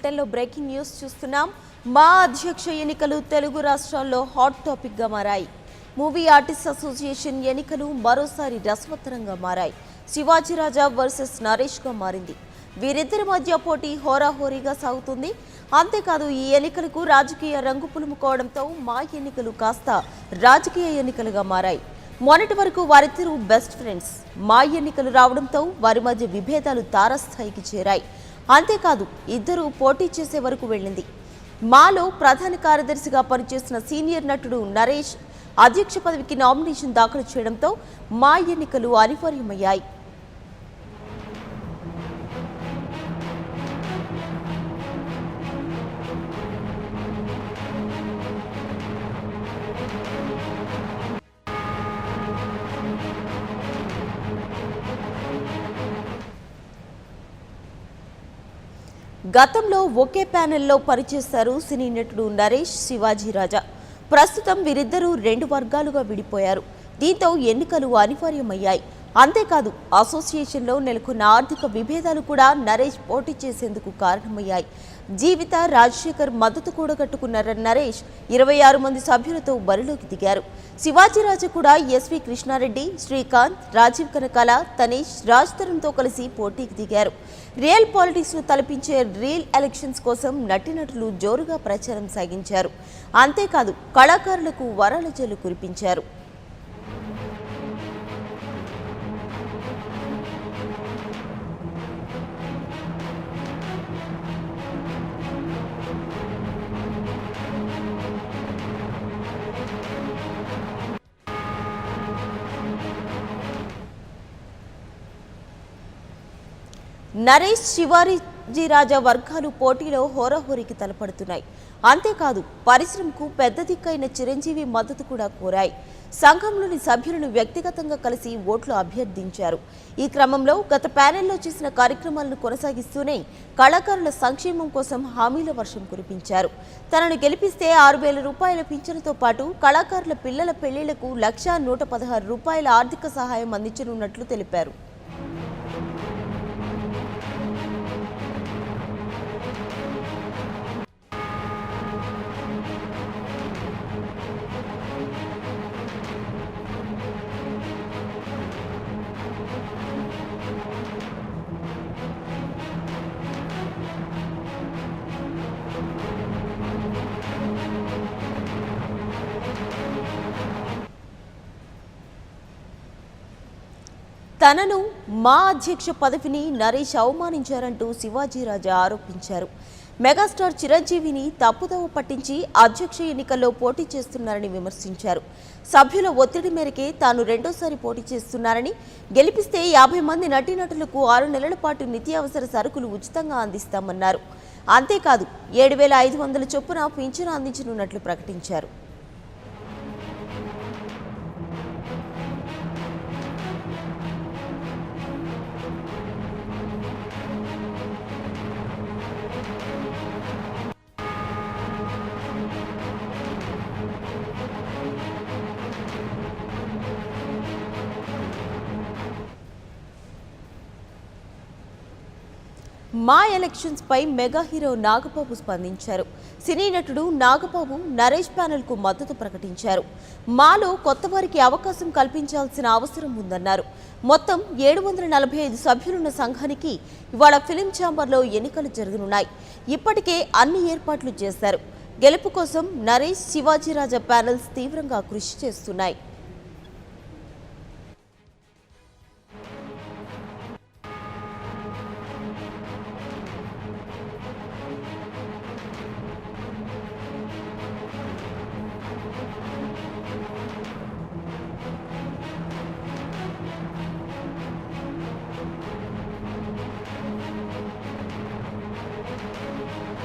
బులెటిన్లో breaking news చూస్తున్నాం. మా అధ్యక్ష ఎన్నికలు తెలుగు రాష్ట్రాల్లో హాట్ టాపిక్ గా మారాయి. మూవీ ఆర్టిస్ట్ అసోసియేషన్ ఎన్నికలు మరోసారి రసవత్తరంగా మారాయి. శివాజీరాజా వర్సెస్ నరేష్ గా మారింది. వీరిద్దరి మధ్య పోటీ హోరాహోరీగా సాగుతుంది. అంతేకాదు ఈ ఎన్నికలకు రాజకీయ రంగు పులుముకోవడంతో మా ఎన్నికలు కాస్త రాజకీయ ఎన్నికలుగా మారాయి. మొన్నటి వరకు వారిద్దరూ బెస్ట్ ఫ్రెండ్స్. మా ఎన్నికలు రావడంతో వారి మధ్య విభేదాలు తారస్థాయికి చేరాయి. అంతేకాదు ఇద్దరు పోటీ చేసే వరకు వెళ్ళింది. మాలో ప్రధాన కార్యదర్శిగా పనిచేసిన సీనియర్ నటుడు నరేష్ అధ్యక్ష పదవికి నామినేషన్ దాఖలు చేయడంతో మా ఎన్నికలు అనివార్యమయ్యాయి. గతంలో ఒకే ప్యానెల్లో పనిచేశారు సినీ నటుడు నరేష్, శివాజీరాజా. ప్రస్తుతం వీరిద్దరూ రెండు వర్గాలుగా విడిపోయారు. దీంతో ఎన్నికలు అనివార్యమయ్యాయి. అంతేకాదు అసోసియేషన్లో నెలకొన్న ఆర్థిక విభేదాలు కూడా నరేష్ పోటీ చేసేందుకు కారణమయ్యాయి. జీవిత, రాజశేఖర్ మద్దతు కూడగట్టుకున్న నరేష్ 26 మంది సభ్యులతో బరిలోకి దిగారు. శివాజీరాజా కూడా ఎస్వి కృష్ణారెడ్డి, శ్రీకాంత్, రాజీవ్ కనకాల, తనేష్, రాజ్ తరుణ్తో కలిసి పోటీకి దిగారు. రియల్ పాలిటిక్స్ ను తలపించే రియల్ ఎలక్షన్స్ కోసం నటీనటులు జోరుగా ప్రచారం సాగించారు. అంతేకాదు కళాకారులకు వరాల జల్లు కురిపించారు. నరేష్, శివాజీరాజా వర్గాలు పోటీలో హోరాహోరీకి తలపడుతున్నాయి. అంతేకాదు పరిశ్రమకు పెద్ద దిక్కైన చిరంజీవి మద్దతు కూడా కోరాయి. సంఘంలోని సభ్యులను వ్యక్తిగతంగా కలిసి ఓట్లు అభ్యర్థించారు. ఈ క్రమంలో గత ప్యానెల్లో చేసిన కార్యక్రమాలను కొనసాగిస్తూనే కళాకారుల సంక్షేమం కోసం హామీల వర్షం కురిపించారు. తనను గెలిపిస్తే 6,000 రూపాయల పింఛనుతో పాటు కళాకారుల పిల్లల పెళ్లిళ్లకు 1,116 రూపాయల ఆర్థిక సహాయం అందించనున్నట్లు తెలిపారు. తనను మా అధ్యక్ష పదవిని నరేష్ అవమానించారంటూ శివాజీరాజా ఆరోపించారు. మెగాస్టార్ చిరంజీవిని తప్పుదోవ పట్టించి అధ్యక్ష ఎన్నికల్లో పోటీ చేస్తున్నారని విమర్శించారు. సభ్యుల ఒత్తిడి మేరకే తాను రెండోసారి పోటీ చేస్తున్నారని, గెలిపిస్తే 50 మంది నటీనటులకు 6 నెలల పాటు నిత్యావసర సరుకులు ఉచితంగా అందిస్తామన్నారు. అంతేకాదు 7,500 చొప్పున పింఛను అందించనున్నట్లు ప్రకటించారు. మా ఎలక్షన్స్ పై మెగా హీరో నాగబాబు స్పందించారు. సినీ నటుడు నాగబాబు నరేష్ ప్యానెల్ కు మద్దతు ప్రకటించారు. మాలో కొత్త వారికి అవకాశం కల్పించాల్సిన అవసరం ఉందన్నారు. మొత్తం 745 సభ్యులున్న సంఘానికి ఇవాళ ఫిలిం ఛాంబర్లో ఎన్నికలు జరగనున్నాయి. ఇప్పటికే అన్ని ఏర్పాట్లు చేశారు. గెలుపు కోసం నరేష్, శివాజీరాజా ప్యానెల్స్ తీవ్రంగా కృషి చేస్తున్నాయి.